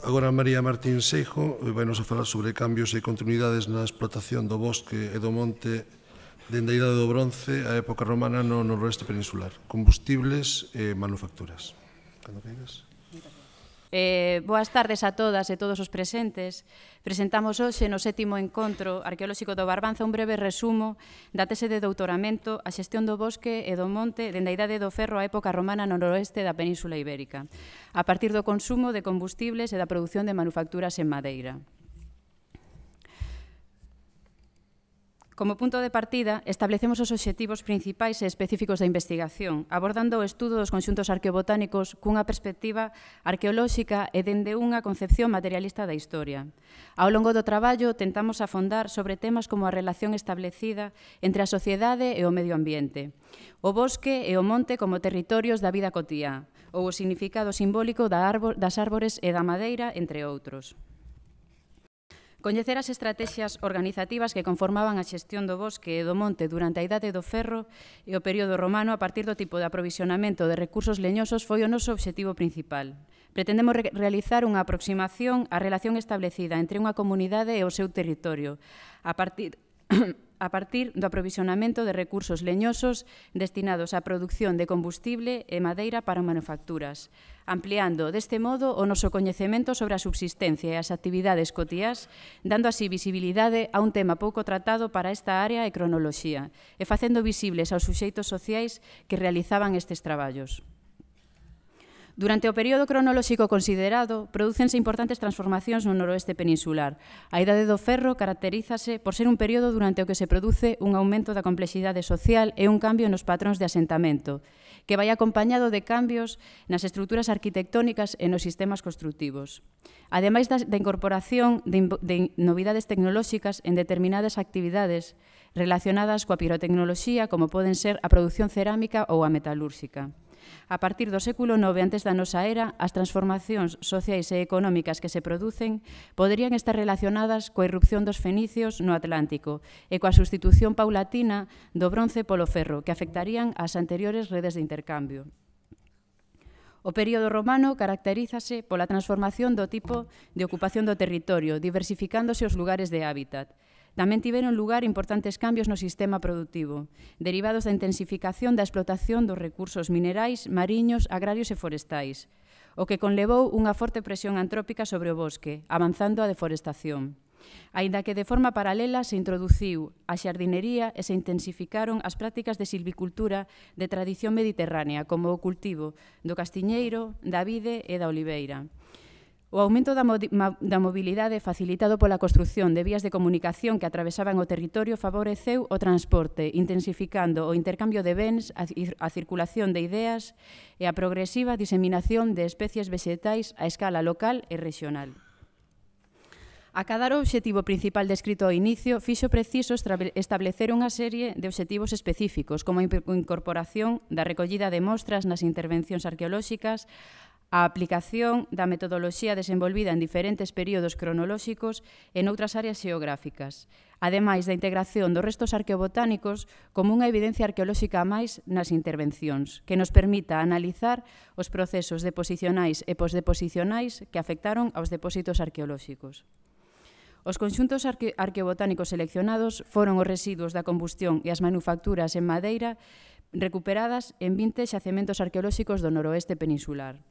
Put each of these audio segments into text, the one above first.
Agora María Martín Seijo vai nos a falar sobre cambios e continuidades na explotación do bosque e do monte dende a Idade do Bronce á época romana no noroeste peninsular, combustibles e manufacturas. Cando queiras. Boas tardes a todas e todos os presentes. Presentamos hoxe no 7º Encontro Arqueolóxico do Barbanza un breve resumo da tese de doutoramento a xestión do bosque e do monte dende a Idade do Ferro á época romana no noroeste da Península Ibérica, a partir do consumo de combustibles e da produción de manufacturas en madeira. Como punto de partida, establecemos os obxectivos principais e específicos da investigación, abordando o estudo dos conxuntos arqueobotánicos cunha perspectiva arqueolóxica e dende unha concepción materialista da historia. Ao longo do traballo, tentamos afondar sobre temas como a relación establecida entre a sociedade e o medio ambiente, o bosque e o monte como territorios da vida cotiá, ou o significado simbólico das árbores e da madeira, entre outros. Coñecer as estrategias organizativas que conformaban a xestión do bosque e do monte durante a Idade do Ferro e o período romano a partir do tipo de aprovisionamento de recursos leñosos foi o noso obxectivo principal. Pretendemos realizar unha aproximación á relación establecida entre unha comunidade e o seu territorio, a partir do aprovisionamento de recursos leñosos destinados á produción de combustible e madeira para manufacturas, ampliando deste modo o noso coñecemento sobre a subsistencia e as actividades cotiás, dando así visibilidade a un tema pouco tratado para esta área e cronoloxía, e facendo visibles aos suxeitos sociais que realizaban estes traballos. Durante o período cronolóxico considerado, prodúcense importantes transformacións no noroeste peninsular. A Idade do Ferro caracterízase por ser un período durante o que se produce un aumento da complexidade social e un cambio nos patróns de asentamento, que vai acompañado de cambios nas estruturas arquitectónicas e nos sistemas construtivos. Ademais da incorporación de novidades tecnolóxicas en determinadas actividades relacionadas coa pirotecnoloxía, como poden ser a produción cerámica ou a metalúrxica. A partir do século IX antes da nosa era, as transformacións sociais e económicas que se producen poderían estar relacionadas coa irrupción dos fenicios no Atlántico e coa sustitución paulatina do bronce polo ferro, que afectarían as anteriores redes de intercambio. O período romano caracterízase pola transformación do tipo de ocupación do territorio, diversificándose os lugares de hábitat. Tamén tiveron lugar importantes cambios no sistema productivo, derivados da intensificación da explotación dos recursos minerais, mariños, agrarios e forestais, o que conlevou unha forte presión antrópica sobre o bosque, avanzando a deforestación. Aínda que de forma paralela se introduciu a xardinería e se intensificaron as prácticas de silvicultura de tradición mediterránea, como o cultivo do castiñeiro, da vide e da oliveira. O aumento da mobilidade facilitado pola construción de vías de comunicación que atravesaban o territorio favoreceu o transporte, intensificando o intercambio de bens, a circulación de ideas e a progresiva diseminación de especies vexetais a escala local e regional. Acadar o obxectivo principal descrito ao inicio fixo preciso establecer unha serie de obxectivos específicos, como a incorporación da recollida de mostras nas intervencións arqueolóxicas, a aplicación da metodoloxía desenvolvida en diferentes períodos cronolóxicos e noutras áreas xeográficas, ademais da integración dos restos arqueobotánicos como unha evidencia arqueolóxica a máis nas intervencións, que nos permita analizar os procesos deposicionais e posdeposicionais que afectaron aos depósitos arqueolóxicos. Os conxuntos arqueobotánicos seleccionados foron os residuos da combustión e as manufacturas en madeira recuperadas en 20 xacementos arqueolóxicos do noroeste peninsular.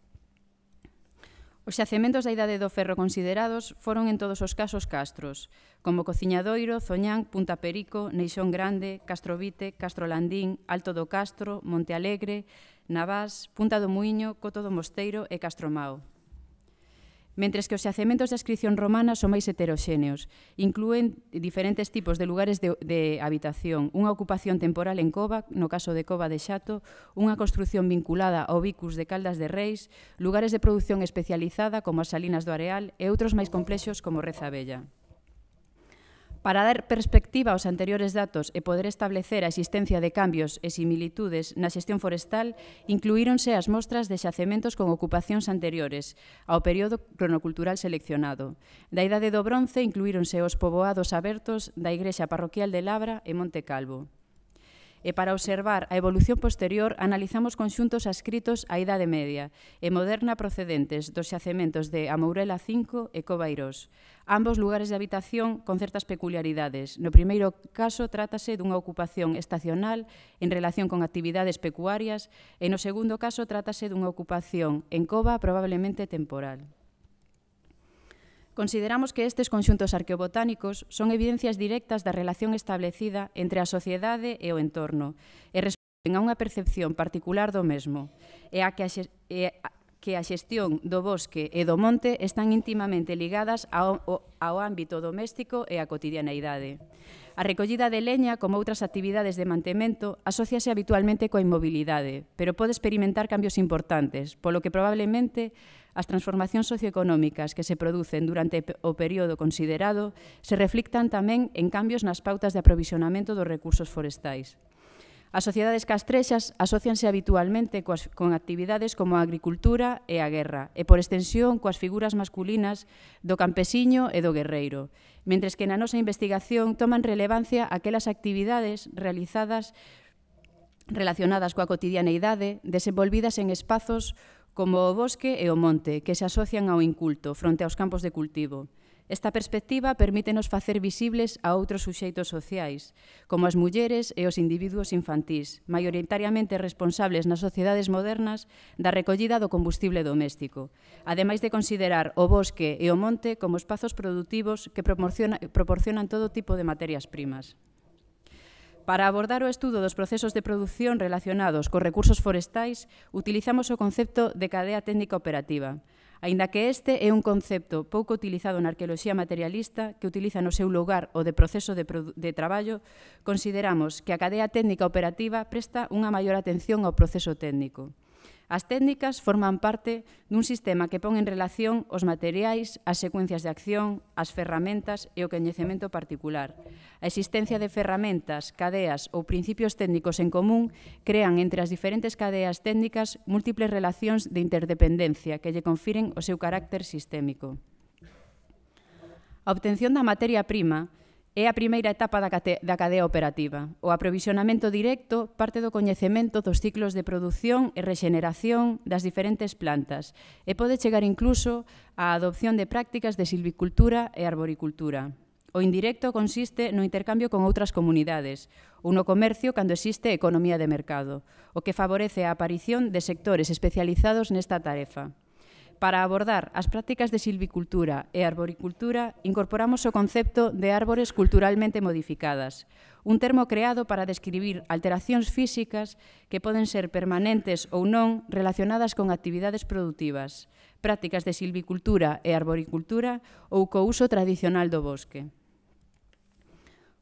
Os xacementos da Idade do Ferro considerados foron en todos os casos castros, como Cociñadoiro, Zoñán, Punta Perico, Neixón Grande, Castrovite, Castrolandín, Alto do Castro, Monte Alegre, Navás, Punta do Muiño, Coto do Mosteiro e Castromao. Mentres que os xacementos de ascripción romana son máis heteroxéneos, inclúen diferentes tipos de lugares de habitación, unha ocupación temporal en cova, no caso de Cova de Xato, unha construción vinculada ao vicus de Caldas de Reis, lugares de produción especializada como as Salinas do Areal e outros máis complexos como Reza Bella. Para dar perspectiva aos anteriores datos e poder establecer a existencia de cambios e similitudes na xestión forestal, incluíronse as mostras de xacementos con ocupacións anteriores ao período cronocultural seleccionado. Da Idade do Bronce incluíronse os poboados abertos da Igrexa Parroquial de Labra e Monte Calvo. E para observar a evolución posterior, analizamos conxuntos adscritos á Idade Media e moderna procedentes dos xacementos de Amourela 5 e Covairós. Ambos lugares de habitación con certas peculiaridades. No primeiro caso, trátase dunha ocupación estacional en relación con actividades pecuarias e no segundo caso, trátase dunha ocupación en cova probablemente temporal. Consideramos que estes conxuntos arqueobotánicos son evidencias directas da relación establecida entre a sociedade e o entorno e responden a unha percepción particular do mesmo e a que a xestión do bosque e do monte están intimamente ligadas ao ámbito doméstico e á cotidianeidade. A recollida de leña, como outras actividades de mantemento, asóciase habitualmente coa inmobilidade, pero pode experimentar cambios importantes, polo que probablemente as transformacións socioeconómicas que se producen durante o período considerado se reflictan tamén en cambios nas pautas de aprovisionamento dos recursos forestais. As sociedades castrexas asócianse habitualmente con actividades como a agricultura e a guerra, e por extensión coas figuras masculinas do campesiño e do guerreiro, mentres que na nosa investigación toman relevancia aquelas actividades relacionadas coa cotidianeidade desenvolvidas en espazos como o bosque e o monte, que se asocian ao inculto fronte aos campos de cultivo. Esta perspectiva permítenos facer visibles a outros suxeitos sociais, como as mulleres e os individuos infantís, maioritariamente responsables nas sociedades modernas da recollida do combustible doméstico, ademais de considerar o bosque e o monte como espazos produtivos que proporcionan todo tipo de materias primas. Para abordar o estudo dos procesos de produción relacionados cos recursos forestais, utilizamos o concepto de cadea técnica operativa, aínda que este é un concepto pouco utilizado na arqueoloxía materialista que utiliza no seu lugar o de proceso de traballo, consideramos que a cadea técnica operativa presta unha maior atención ao proceso técnico. As técnicas forman parte dun sistema que pon en relación os materiais, as secuencias de acción, as ferramentas e o coñecemento particular. A existencia de ferramentas, cadeas ou principios técnicos en común crean entre as diferentes cadeas técnicas múltiples relacións de interdependencia que lle confiren o seu carácter sistémico. A obtención da materia prima é a primeira etapa da cadea operativa. O aprovisionamento directo parte do coñecemento dos ciclos de produción e rexeneración das diferentes plantas e pode chegar incluso á adopción de prácticas de silvicultura e arboricultura. O indirecto consiste no intercambio con outras comunidades ou no comercio cando existe economía de mercado, o que favorece a aparición de sectores especializados nesta tarefa. Para abordar as prácticas de silvicultura e arboricultura, incorporamos o concepto de árbores culturalmente modificadas, un termo creado para describir alteracións físicas que poden ser permanentes ou non relacionadas con actividades produtivas, prácticas de silvicultura e arboricultura ou co uso tradicional do bosque.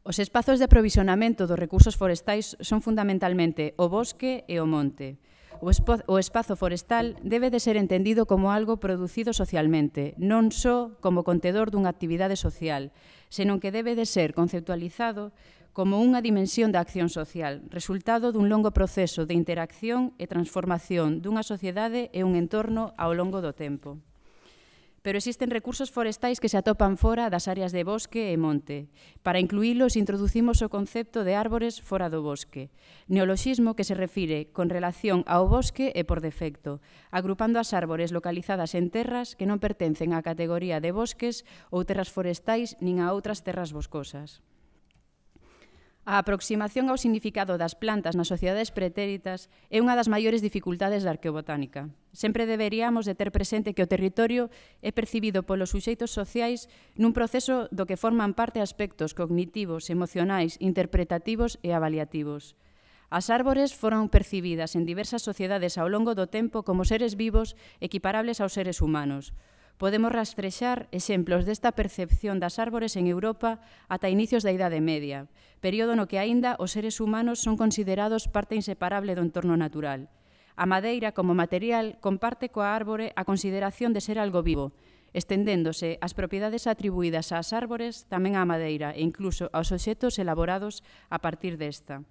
Os espazos de aprovisionamento dos recursos forestais son fundamentalmente o bosque e o monte. O espazo forestal debe de ser entendido como algo producido socialmente, non só como contedor dunha actividade social, senón que debe de ser conceptualizado como unha dimensión da acción social, resultado dun longo proceso de interacción e transformación dunha sociedade e un entorno ao longo do tempo. Pero existen recursos forestais que se atopan fora das áreas de bosque e monte. Para incluílos, introducimos o concepto de árbores fora do bosque, neoloxismo que se refire con relación ao bosque e por defecto, agrupando as árbores localizadas en terras que non pertencen á categoría de bosques ou terras forestais nin a outras terras boscosas. A aproximación ao significado das plantas nas sociedades pretéritas é unha das maiores dificultades da arqueobotánica. Sempre deberíamos de ter presente que o territorio é percibido polos suxeitos sociais nun proceso do que forman parte aspectos cognitivos, emocionais, interpretativos e avaliativos. As árbores foron percibidas en diversas sociedades ao longo do tempo como seres vivos equiparables aos seres humanos. Podemos rastrexar exemplos desta percepción das árbores en Europa ata inicios da Idade Media, período no que aínda os seres humanos son considerados parte inseparable do entorno natural. A madeira, como material, comparte coa árbore a consideración de ser algo vivo, estendéndose as propiedades atribuídas ás árbores tamén á madeira e incluso aos obxectos elaborados a partir desta.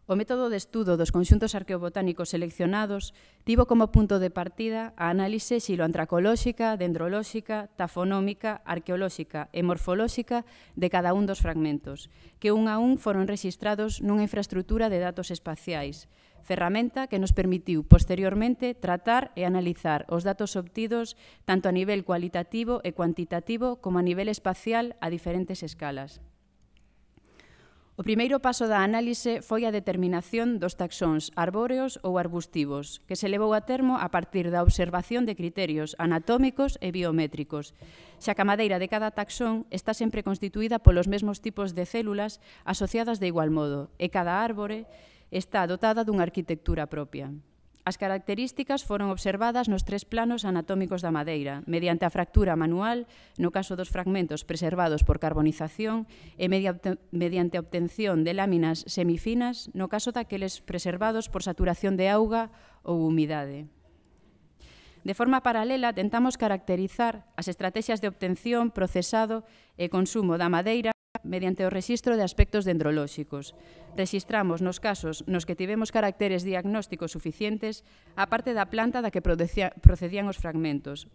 O método de estudo dos conxuntos arqueobotánicos seleccionados tivo como punto de partida a análise xiloantracolóxica, dendrolóxica, tafonómica, arqueolóxica e morfolóxica de cada un dos fragmentos, que un a un foron rexistrados nunha infraestrutura de datos espaciais, ferramenta que nos permitiu posteriormente tratar e analizar os datos obtidos tanto a nivel cualitativo e cuantitativo como a nivel espacial a diferentes escalas. O primeiro paso da análise foi a determinación dos taxóns arbóreos ou arbustivos, que se levou a termo a partir da observación de criterios anatómicos e biométricos, xa que a madeira de cada taxón está sempre constituída polos mesmos tipos de células asociadas de igual modo, e cada árbore está dotada dunha arquitectura propia. As características foron observadas nos 3 planos anatómicos da madeira, mediante a fractura manual, no caso dos fragmentos preservados por carbonización, e mediante a obtención de láminas semifinas, no caso daqueles preservados por saturación de auga ou humidade. De forma paralela, tentamos caracterizar as estrategias de obtención, procesado e consumo da madeira mediante o rexistro de aspectos dendrolóxicos. Rexistramos nos casos nos que tivemos caracteres diagnósticos suficientes a parte da planta da que procedían os fragmentos,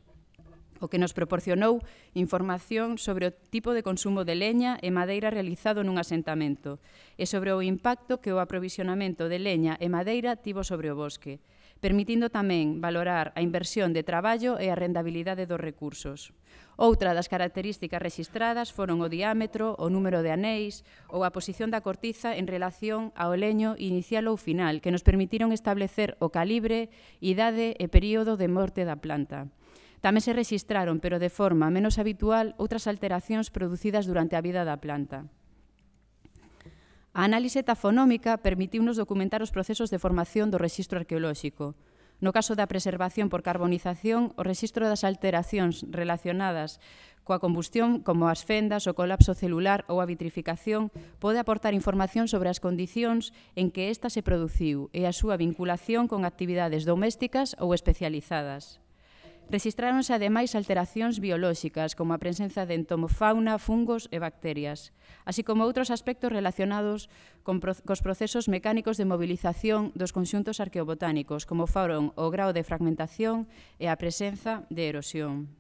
o que nos proporcionou información sobre o tipo de consumo de leña e madeira realizado nun asentamento e sobre o impacto que o aprovisionamento de leña e madeira tivo sobre o bosque, permitindo tamén valorar a inversión de traballo e a rendabilidade dos recursos. Outra das características rexistradas foron o diámetro, o número de anéis ou a posición da cortiza en relación ao leño inicial ou final, que nos permitiron establecer o calibre, idade e período de morte da planta. Tamén se rexistraron, pero de forma menos habitual, outras alteracións producidas durante a vida da planta. A análise tafonómica permitiunos documentar os procesos de formación do rexistro arqueolóxico. No caso da preservación por carbonización, o rexistro das alteracións relacionadas coa combustión, como as fendas, o colapso celular ou a vitrificación, pode aportar información sobre as condicións en que esta se produciu e a súa vinculación con actividades domésticas ou especializadas. Rexistráronse ademais alteracións biolóxicas, como a presenza de entomofauna, fungos e bacterias, así como outros aspectos relacionados cos procesos mecánicos de movilización dos conxuntos arqueobotánicos, como foron o grao de fragmentación e a presenza de erosión.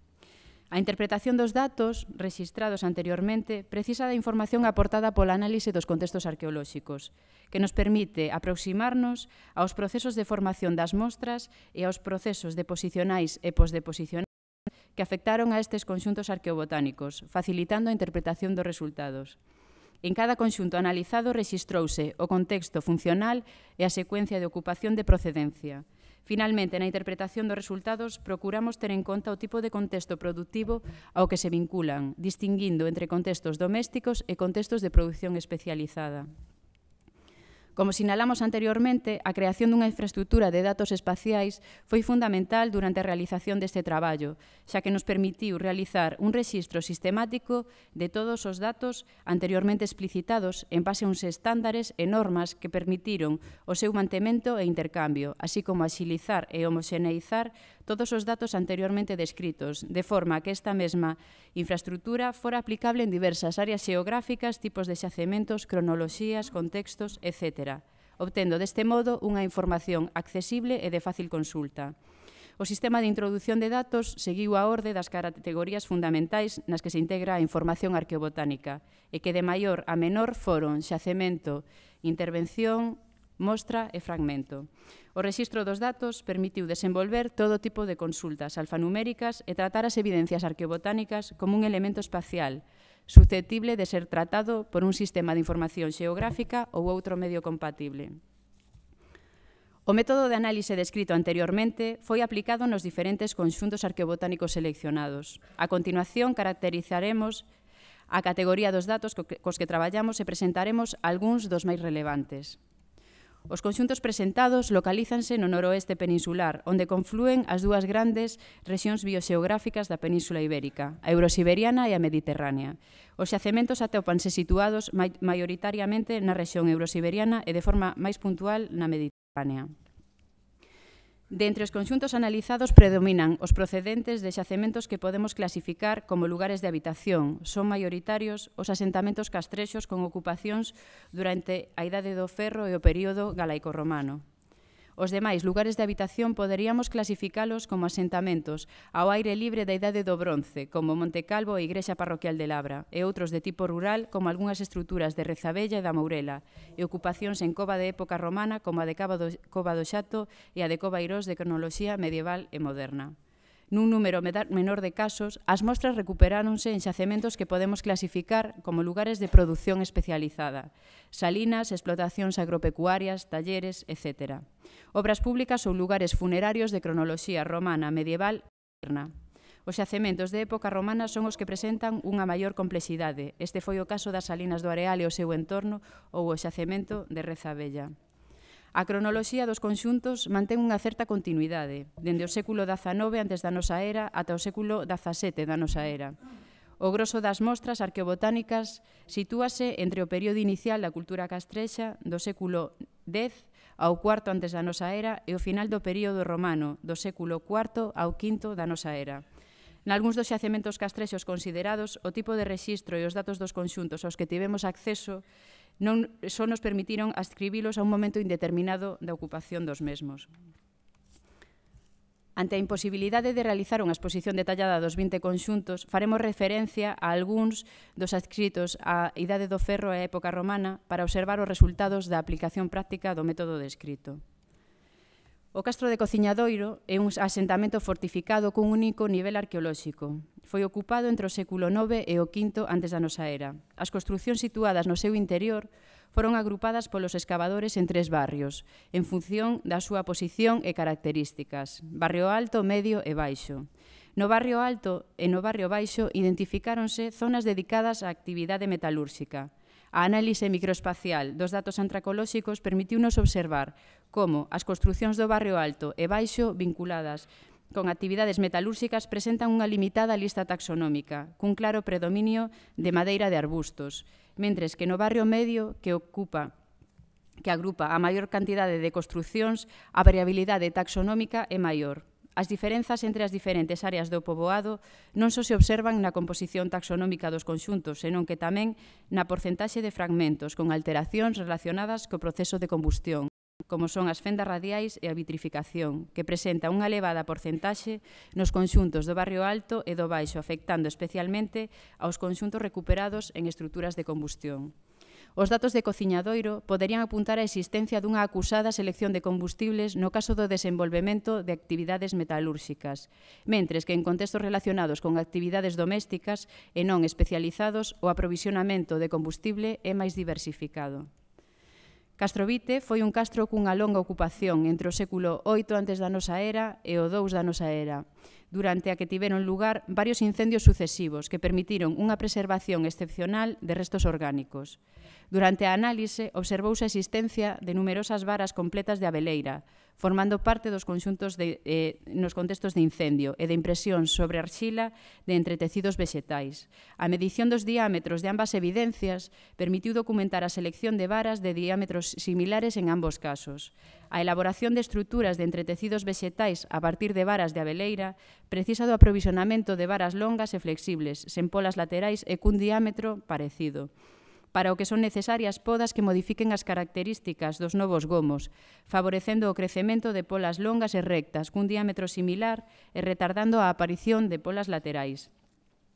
A interpretación dos datos rexistrados anteriormente precisa da información aportada pola análise dos contextos arqueolóxicos, que nos permite aproximarnos aos procesos de formación das mostras e aos procesos deposicionais e posdeposicionais que afectaron a estes conxuntos arqueobotánicos, facilitando a interpretación dos resultados. En cada conxunto analizado rexistrouse o contexto funcional e a secuencia de ocupación de procedencia. Finalmente, na interpretación dos resultados, procuramos ter en conta o tipo de contexto productivo ao que se vinculan, distinguindo entre contextos domésticos e contextos de produción especializada. Como sinalamos anteriormente, a creación dunha infraestrutura de datos espaciais foi fundamental durante a realización deste traballo, xa que nos permitiu realizar un rexistro sistemático de todos os datos anteriormente explicitados en base a uns estándares e normas que permitiron o seu mantemento e intercambio, así como axilizar e homoxeneizar todos os datos anteriormente descritos, de forma que esta mesma infraestrutura fora aplicable en diversas áreas xeográficas, tipos de xacementos, cronoloxías, contextos, etc., obtendo deste modo unha información accesible e de fácil consulta. O sistema de introdución de datos seguiu a orde das categorías fundamentais nas que se integra a información arqueobotánica e que de maior a menor foron xacemento, intervención, mostra e fragmento. O rexistro dos datos permitiu desenvolver todo tipo de consultas alfanuméricas e tratar as evidencias arqueobotánicas como un elemento espacial, susceptible de ser tratado por un sistema de información xeográfica ou outro medio compatible. O método de análise descrito anteriormente foi aplicado nos diferentes conxuntos arqueobotánicos seleccionados. A continuación, caracterizaremos a categoría dos datos cos que traballamos e presentaremos algúns dos máis relevantes. Os conxuntos presentados localízanse no noroeste peninsular, onde conflúen as dúas grandes rexións bioxeográficas da Península Ibérica, a eurosiberiana e a mediterránea. Os xacementos atópanse situados maioritariamente na rexión eurosiberiana e de forma máis puntual na mediterránea. De entre os conxuntos analizados predominan os procedentes de xacementos que podemos clasificar como lugares de habitación. Son maioritarios os asentamentos castrexos con ocupacións durante a Idade do Ferro e o período galaico-romano. Os demais lugares de habitación poderíamos clasificalos como asentamentos ao aire libre da Idade do Bronce, como Monte Calvo e Igrexa Parroquial de Labra, e outros de tipo rural, como algunhas estruturas de Rezabella e da Mourela, e ocupacións en cova de época romana, como a de Cova do Xato e a de Cova Irós de cronoloxía medieval e moderna. Nun número menor de casos, as mostras recuperáronse en xacementos que podemos clasificar como lugares de produción especializada, salinas, explotacións agropecuarias, talleres, etc. Obras públicas ou lugares funerarios de cronoloxía romana, medieval e moderna. Os xacementos de época romana son os que presentan unha maior complexidade. Este foi o caso das Salinas do Areal e o seu entorno ou o xacemento de Rezabella. A cronoloxía dos conxuntos mantén unha certa continuidade, dende o século XIX antes da nosa era ata o século XVII da nosa era. O groso das mostras arqueobotánicas sitúase entre o período inicial da cultura castrexa do século X ao IV antes da nosa era e o final do período romano do século IV ao V da nosa era. Nalgúns dos xacementos castrexos considerados, o tipo de rexistro e os datos dos conxuntos aos que tivemos acceso non só nos permitiron ascribilos a un momento indeterminado da ocupación dos mesmos. Ante a imposibilidade de realizar unha exposición detallada dos 20 conxuntos, faremos referencia a algúns dos adscritos á Idade do Ferro e á época romana para observar os resultados da aplicación práctica do método descrito. O Castro de Cociñadoiro é un asentamento fortificado cun único nivel arqueolóxico. Foi ocupado entre o século IX e o V antes da nosa era. As construcións situadas no seu interior foron agrupadas polos excavadores en 3 barrios, en función da súa posición e características: barrio alto, medio e baixo. No barrio alto e no barrio baixo identificáronse zonas dedicadas á actividade metalúrxica. A análise microespacial dos datos antracolóxicos permitiunos observar como as construcións do barrio alto e baixo vinculadas con actividades metalúrxicas presentan unha limitada lista taxonómica, cun claro predominio de madeira de arbustos, mentres que no barrio medio, que agrupa a maior cantidade de construcións, a variabilidade taxonómica é maior. As diferenzas entre as diferentes áreas do poboado non só se observan na composición taxonómica dos conxuntos, senón que tamén na porcentaxe de fragmentos con alteracións relacionadas co proceso de combustión, como son as fendas radiais e a vitrificación, que presenta unha elevada porcentaxe nos conxuntos do barrio alto e do baixo, afectando especialmente aos conxuntos recuperados en estruturas de combustión. Os datos de Cociñadoiro poderían apuntar á existencia dunha acusada selección de combustibles no caso do desenvolvemento de actividades metalúrxicas, mentres que en contextos relacionados con actividades domésticas e non especializados o aprovisionamento de combustible é máis diversificado. Castrovite foi un castro cunha longa ocupación entre o século VIII antes da nosa era e o II da nosa era, durante a que tiveron lugar varios incendios sucesivos que permitiron unha preservación excepcional de restos orgánicos. Durante a análise, observouse a existencia de numerosas varas completas de abeleira, formando parte dos conxuntos nos contextos de incendio e de impresión sobre arxila de entretecidos vexetais. A medición dos diámetros de ambas evidencias permitiu documentar a selección de varas de diámetros similares en ambos casos. A elaboración de estruturas de entretecidos vexetais a partir de varas de abeleira precisa do aprovisionamento de varas longas e flexibles, sen polas laterais e cun diámetro parecido, para o que son necesarias podas que modifiquen as características dos novos gomos, favorecendo o crecemento de polas longas e rectas cun diámetro similar e retardando a aparición de polas laterais.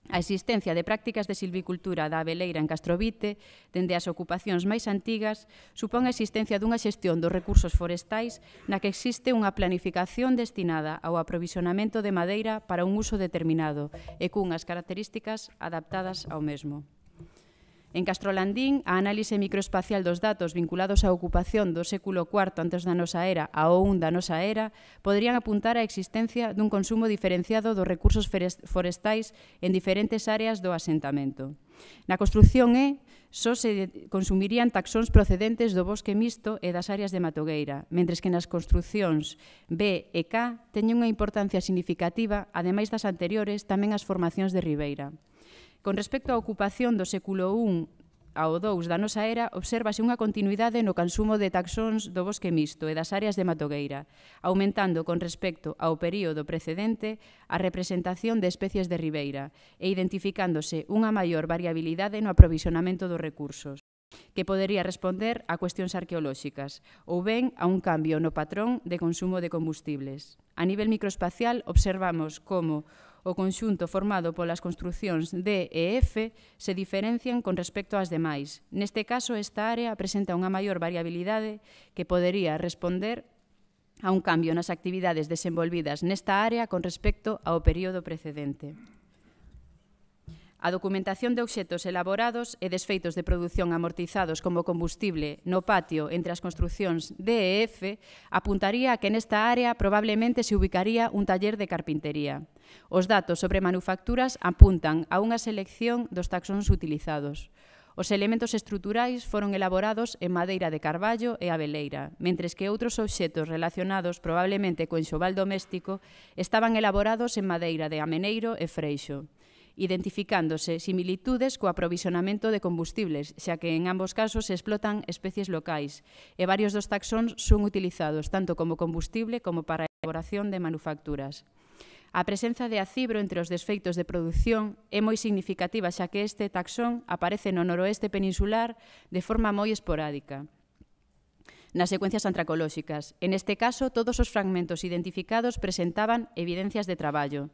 A existencia de prácticas de silvicultura da abeleira en Castrovite, dende as ocupacións máis antigas, supón a existencia dunha xestión dos recursos forestais na que existe unha planificación destinada ao aprovisionamento de madeira para un uso determinado e cunhas características adaptadas ao mesmo. En Castrolandín, a análise microespacial dos datos vinculados á ocupación do século IV antes da nosa era ao I da nosa era poderían apuntar á existencia dun consumo diferenciado dos recursos forestais en diferentes áreas do asentamento. Na construción E, só se consumirían taxóns procedentes do bosque mixto e das áreas de matogueira, mentres que nas construcións B e K teñen unha importancia significativa, ademais das anteriores, tamén as formacións de ribeira. Con respecto á ocupación do século I ao 2 da nosa era, obsérvase unha continuidade no consumo de taxóns do bosque mixto e das áreas de matogueira, aumentando con respecto ao período precedente a representación de especies de ribeira e identificándose unha maior variabilidade no aprovisionamento dos recursos, que podería responder a cuestións arqueolóxicas ou ben a un cambio no patrón de consumo de combustibles. A nivel microespacial, observamos como o conxunto formado polas construcións D e F se diferencian con respecto ás demais. Neste caso, esta área presenta unha maior variabilidade que podería responder a un cambio nas actividades desenvolvidas nesta área con respecto ao período precedente. A documentación de obxetos elaborados e desfeitos de produción amortizados como combustible no patio entre as construcións D e F apuntaría a que nesta área probablemente se ubicaría un taller de carpintería. Os datos sobre manufacturas apuntan a unha selección dos taxóns utilizados. Os elementos estruturais foron elaborados en madeira de carballo e abeleira, mentres que outros obxetos relacionados probablemente co enxoval doméstico estaban elaborados en madeira de ameneiro e freixo, identificándose similitudes co aprovisionamento de combustibles, xa que en ambos casos se explotan especies locais e varios dos taxóns son utilizados tanto como combustible como para a elaboración de manufacturas. A presenza de acibro entre os desfeitos de produción é moi significativa, xa que este taxón aparece no noroeste peninsular de forma moi esporádica nas secuencias antracolóxicas. En este caso, todos os fragmentos identificados presentaban evidencias de traballo.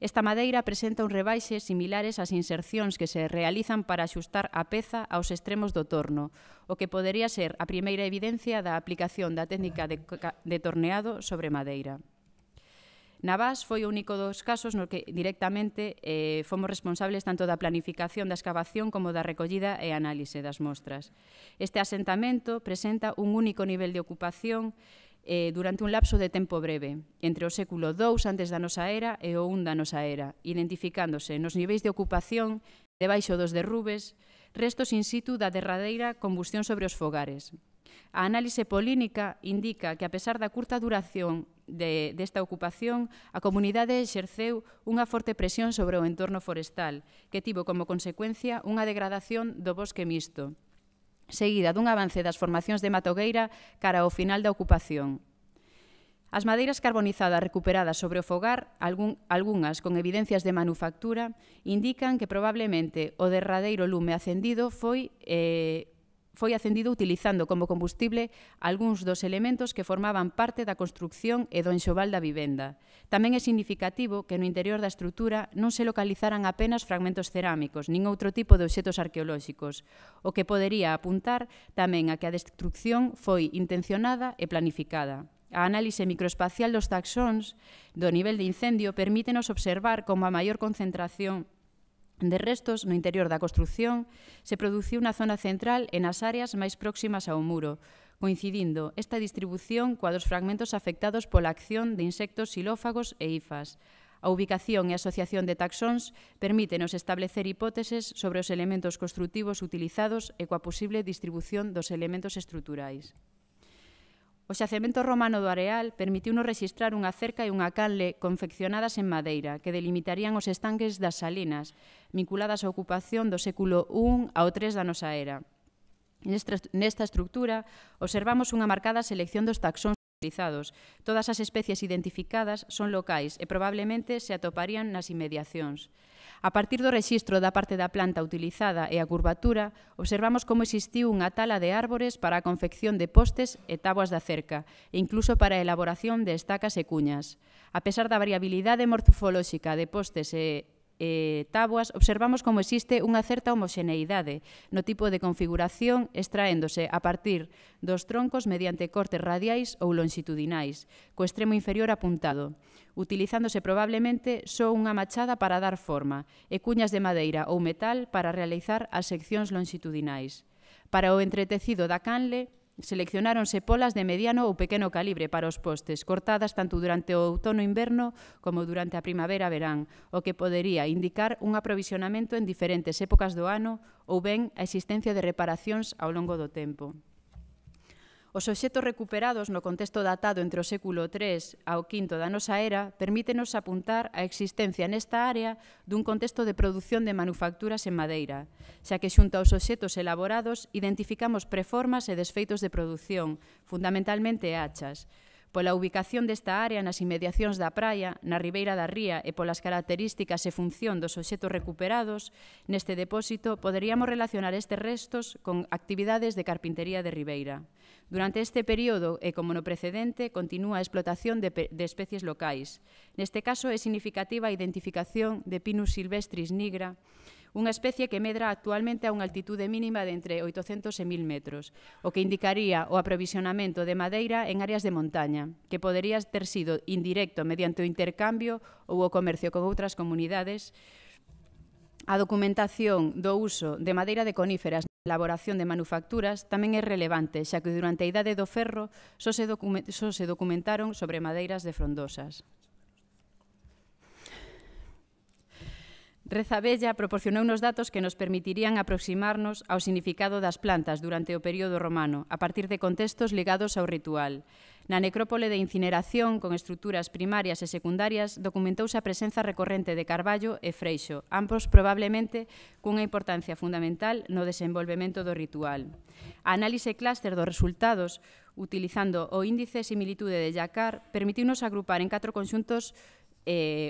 Esta madeira presenta uns rebaixes similares ás insercións que se realizan para axustar a peza aos extremos do torno, o que podería ser a primeira evidencia da aplicación da técnica de torneado sobre madeira. Navás foi o único dos casos no que directamente fomos responsables tanto da planificación da excavación como da recollida e análise das mostras. Este asentamento presenta un único nivel de ocupación durante un lapso de tempo breve, entre o século II antes da nosa era e o I da nosa era, identificándose nos niveis de ocupación debaixo dos derrubes restos in situ da derradeira combustión sobre os fogares. A análise polínica indica que, a pesar da curta duración desta ocupación, a comunidade exerceu unha forte presión sobre o entorno forestal, que tivo como consecuencia unha degradación do bosque mixto, seguida dun avance das formacións de matogueira cara ao final da ocupación. As madeiras carbonizadas recuperadas sobre o fogar, algunhas con evidencias de manufactura, indican que probablemente o derradeiro lume acendido foi acendido utilizando como combustible algúns dos elementos que formaban parte da construcción e do enxoval da vivenda. Tamén é significativo que no interior da estrutura non se localizaran apenas fragmentos cerámicos, nin outro tipo de obxetos arqueolóxicos, o que podería apuntar tamén a que a destrucción foi intencionada e planificada. A análise microespacial dos taxóns do nivel de incendio permítenos observar como a maior concentración de restos no interior da construción se produciu na zona central e nas áreas máis próximas ao muro, coincidindo esta distribución coa dos fragmentos afectados pola acción de insectos xilófagos e hifas. A ubicación e asociación de taxóns permítenos establecer hipóteses sobre os elementos construtivos utilizados e coa posible distribución dos elementos estruturais. O xacemento romano do areal permitiunos rexistrar unha cerca e unha canle confeccionadas en madeira que delimitarían os estanques das salinas, vinculadas á ocupación do século I ao III da nosa era. Nesta estrutura, observamos unha marcada selección dos taxóns utilizados. Todas as especies identificadas son locais e probablemente se atoparían nas inmediacións. A partir do rexistro da parte da planta utilizada e a curvatura, observamos como existiu unha tala de árbores para a confección de postes e táboas da cerca, e incluso para a elaboración de estacas e cuñas. A pesar da variabilidade morfolóxica de postes e táboas, observamos como existe unha certa homoxeneidade no tipo de configuración extraéndose a partir dos troncos mediante cortes radiais ou longitudinais, co extremo inferior apuntado, utilizándose probablemente só unha machada para dar forma e cuñas de madeira ou metal para realizar as seccións longitudinais. Para o entretecido da canle, seleccionáronse polas de mediano ou pequeno calibre para os postes, cortadas tanto durante o outono-inverno como durante a primavera-verán, o que podería indicar un aprovisionamento en diferentes épocas do ano ou ben a existencia de reparacións ao longo do tempo. Os obxectos recuperados no contexto datado entre o século III ao V da nosa era permítenos apuntar a existencia nesta área dun contexto de produción de manufacturas en madeira, xa que xunto aos obxectos elaborados identificamos preformas e desfeitos de produción, fundamentalmente hachas. Pola ubicación desta área nas inmediacións da praia, na ribeira da ría e polas características e función dos obxectos recuperados, neste depósito poderíamos relacionar estes restos con actividades de carpintería de ribeira. Durante este período, e como no precedente, continúa a explotación de especies locais. Neste caso é significativa a identificación de Pinus silvestris nigra, unha especie que medra actualmente a unha altitude mínima de entre 800 e 1000 metros, o que indicaría o aprovisionamento de madeira en áreas de montaña, que podería ter sido indirecto mediante o intercambio ou o comercio con outras comunidades. A documentación do uso de madeira de coníferas na elaboración de manufacturas tamén é relevante, xa que durante a Idade do Ferro só se documentaron sobre madeiras de frondosas. Reza Bella proporcionou uns datos que nos permitirían aproximarnos ao significado das plantas durante o período romano, a partir de contextos ligados ao ritual. Na necrópole de incineración, con estruturas primarias e secundarias, documentouse a presenza recorrente de carballo e freixo, ambos probablemente cunha importancia fundamental no desenvolvemento do ritual. A análise clúster dos resultados, utilizando o índice similitude de Jacquard, permitiunos agrupar en 4 conxuntos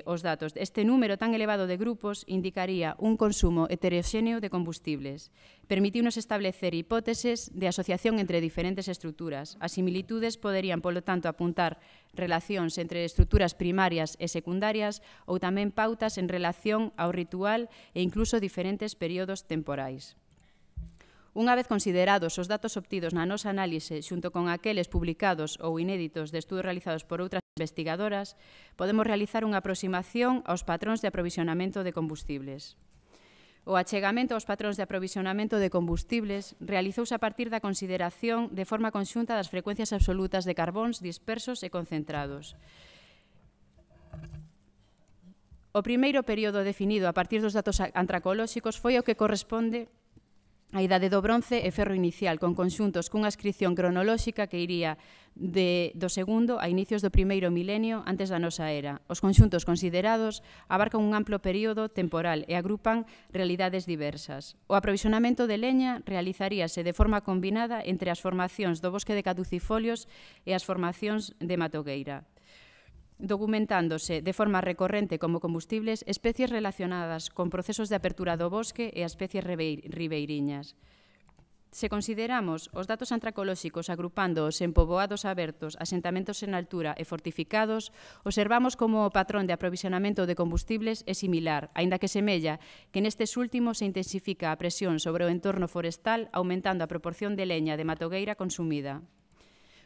os datos. Este número tan elevado de grupos indicaría un consumo heteroxéneo de combustibles. Permitiunos establecer hipóteses de asociación entre diferentes estruturas. As similitudes poderían, polo tanto, apuntar relacións entre estruturas primarias e secundarias ou tamén pautas en relación ao ritual e incluso diferentes períodos temporais. Unha vez considerados os datos obtidos na nosa análise xunto con aqueles publicados ou inéditos de estudos realizados por outras investigadoras, podemos realizar unha aproximación aos patróns de aprovisionamento de combustibles. O achegamento aos patróns de aprovisionamento de combustibles realizouse a partir da consideración de forma conxunta das frecuencias absolutas de carbóns dispersos e concentrados. O primeiro período definido a partir dos datos antracolóxicos foi o que corresponde a Idade do Bronce e Ferro inicial, con conxuntos cunha ascripción cronolóxica que iría do segundo a inicios do primeiro milenio antes da nosa era. Os conxuntos considerados abarcan un amplo período temporal e agrupan realidades diversas. O aprovisionamento de leña realizaríase de forma combinada entre as formacións do bosque de caducifolios e as formacións de matogueira, documentándose de forma recorrente como combustibles especies relacionadas con procesos de apertura do bosque e as especies ribeiriñas. Se consideramos os datos antracolóxicos agrupándoos en poboados abertos, asentamentos en altura e fortificados, observamos como o patrón de aprovisionamento de combustibles é similar, aínda que semella que nestes últimos se intensifica a presión sobre o entorno forestal, aumentando a proporción de leña de matogueira consumida.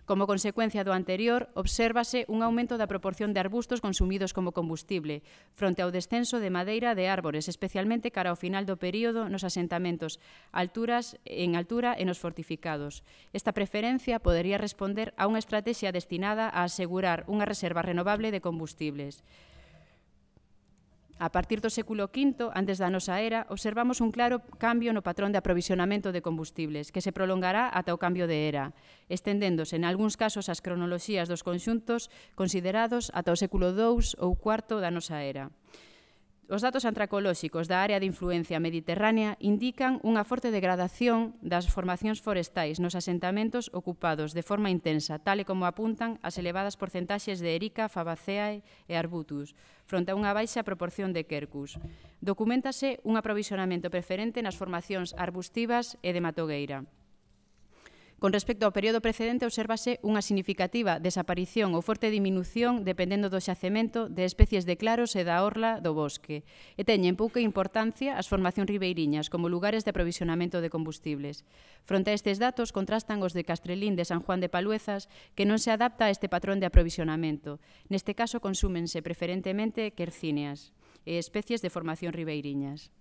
Como consecuencia do anterior, obsérvase un aumento da proporción de arbustos consumidos como combustible, fronte ao descenso de madeira de árbores, especialmente cara ao final do período nos asentamentos en altura e nos fortificados. Esta preferencia podería responder a unha estrategia destinada a asegurar unha reserva renovable de combustibles. A partir do século V, antes da nosa era, observamos un claro cambio no patrón de aprovisionamento de combustibles, que se prolongará ata o cambio de era, estendéndose en algúns casos as cronoloxías dos conxuntos considerados ata o século II ou IV da nosa era. Os datos antracolóxicos da área de influencia mediterránea indican unha forte degradación das formacións forestais nos asentamentos ocupados de forma intensa, tal e como apuntan as elevadas porcentaxes de Erica, Fabaceae e Arbutus, fronte a unha baixa proporción de Quercus. Documéntase un aprovisionamento preferente nas formacións arbustivas e de matogueira. Con respecto ao período precedente, obsérvase unha significativa desaparición ou forte diminución, dependendo do xacemento, de especies de claros e da orla do bosque, e teñen pouca importancia as formacións ribeiriñas como lugares de aprovisionamento de combustibles. Fronte a estes datos, contrastan os de Castrelín de San Juan de Paluezas, que non se adapta a este patrón de aprovisionamento. Neste caso, consúmense preferentemente quercíneas e especies de formación ribeiriñas.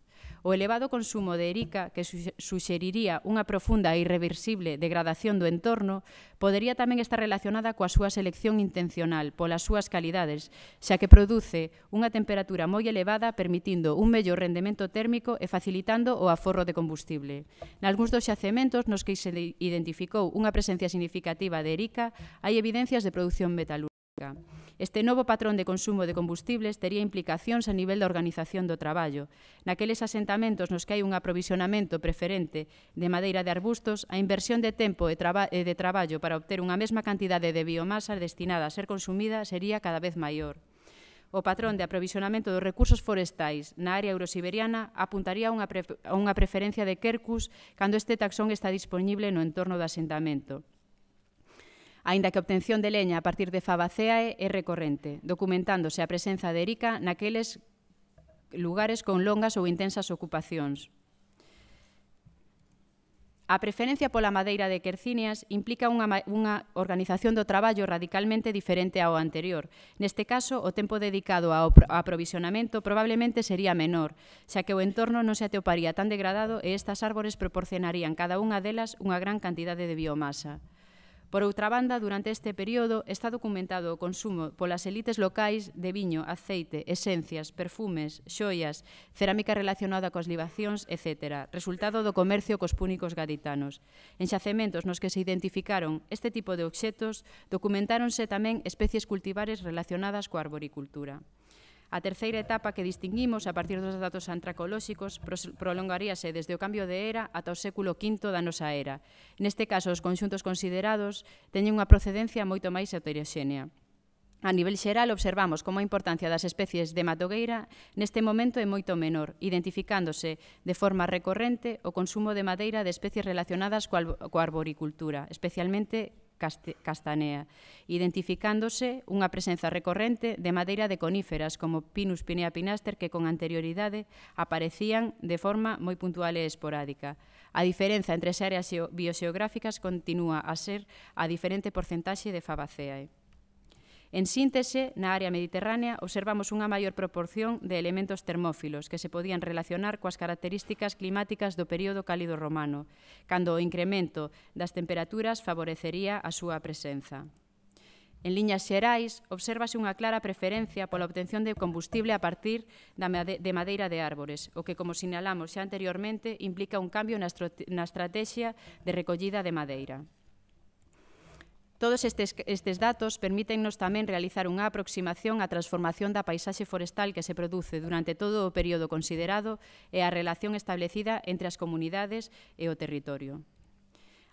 O elevado consumo de erica, que suxeriría unha profunda e irreversible degradación do entorno, podería tamén estar relacionada coa súa selección intencional polas súas calidades, xa que produce unha temperatura moi elevada permitindo un mellor rendemento térmico e facilitando o aforro de combustible. Nalgúns dos xacementos nos que se identificou unha presencia significativa de erica, hai evidencias de produción metalúrgica. Este novo patrón de consumo de combustibles tería implicacións a nivel da organización do traballo. Naqueles asentamentos nos que hai un aprovisionamento preferente de madeira de arbustos, a inversión de tempo e de traballo para obter unha mesma cantidade de biomasa destinada a ser consumida sería cada vez maior. O patrón de aprovisionamento dos recursos forestais na área eurosiberiana apuntaría a unha preferencia de quercus cando este taxón está disponible no entorno do asentamento. Aínda que a obtención de leña a partir de Fabaceae é recorrente, documentándose a presenza de erica naqueles lugares con longas ou intensas ocupacións. A preferencia pola madeira de quercíneas implica unha organización do traballo radicalmente diferente ao anterior. Neste caso, o tempo dedicado ao aprovisionamento probablemente sería menor, xa que o entorno non se atoparía tan degradado e estas árbores proporcionarían cada unha delas unha gran cantidade de biomasa. Por outra banda, durante este período está documentado o consumo polas elites locais de viño, aceite, esencias, perfumes, xoias, cerámica relacionada coas libacións, etc., resultado do comercio cos púnicos gaditanos. En xacementos nos que se identificaron este tipo de obxetos, documentáronse tamén especies cultivares relacionadas coa arboricultura. A terceira etapa que distinguimos a partir dos datos antracolóxicos prolongaríase desde o cambio de era ata o século V da nosa era. Neste caso, os conxuntos considerados teñen unha procedencia moito máis heteroxénea. A nivel xeral, observamos como a importancia das especies de matogueira neste momento é moito menor, identificándose de forma recorrente o consumo de madeira de especies relacionadas coa arboricultura, especialmente castanea, identificándose unha presenza recorrente de madeira de coníferas como Pinus pinea pinaster que con anterioridade aparecían de forma moi puntual e esporádica. A diferenza entre as áreas bioxeográficas continúa a ser a diferente porcentaxe de Fabaceae. En síntese, na área mediterránea observamos unha maior proporción de elementos termófilos que se podían relacionar coas características climáticas do período cálido romano, cando o incremento das temperaturas favorecería a súa presenza. En liñas xerais, obsérvase unha clara preferencia pola obtención de combustible a partir de madeira de árbores, o que, como sinalamos xa anteriormente, implica un cambio na estrategia de recollida de madeira. Todos estes datos permítennos tamén realizar unha aproximación á transformación da paisaxe forestal que se produce durante todo o período considerado e a relación establecida entre as comunidades e o territorio.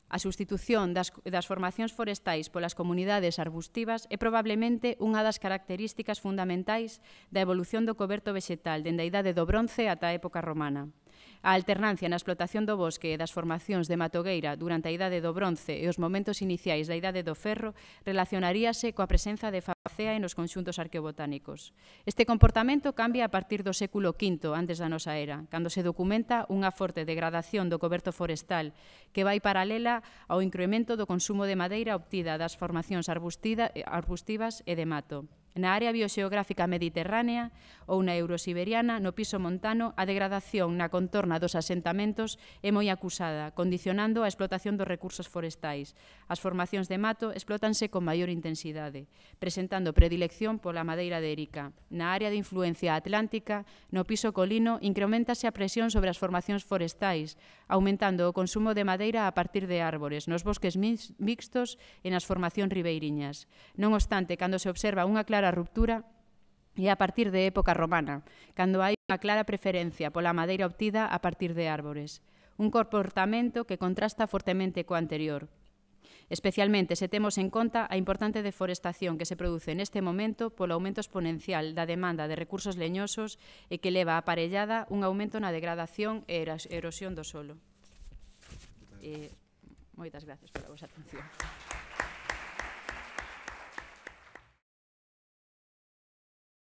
A substitución das formacións forestais polas comunidades arbustivas é probablemente unha das características fundamentais da evolución do coberto vexetal dende a idade do bronce ata a época romana. A alternancia na explotación do bosque e das formacións de matogueira durante a idade do bronce e os momentos iniciais da idade do ferro relacionaríase coa presenza de Fabaceae nos conxuntos arqueobotánicos. Este comportamento cambia a partir do século V antes da nosa era, cando se documenta unha forte degradación do coberto forestal que vai paralela ao incremento do consumo de madeira obtida das formacións arbustivas e de mato. Na área bioxeográfica mediterránea ou na eurosiberiana, no piso montano, a degradación na contorna dos asentamentos é moi acusada, condicionando a explotación dos recursos forestais. As formacións de mato explótanse con maior intensidade, presentando predilección pola madeira de erica. Na área de influencia atlántica, no piso colino, increméntase a presión sobre as formacións forestais, aumentando o consumo de madeira a partir de árbores, nos bosques mixtos e nas formacións ribeiriñas. Non obstante, cando se observa unha clara ruptura é a partir de época romana, cando hai unha clara preferencia pola madeira obtida a partir de árbores. Un comportamento que contrasta fortemente co anterior, especialmente se temos en conta a importante deforestación que se produce neste momento polo aumento exponencial da demanda de recursos leñosos e que leva aparellada un aumento na degradación e erosión do solo. Moitas gracias pola vosa atención.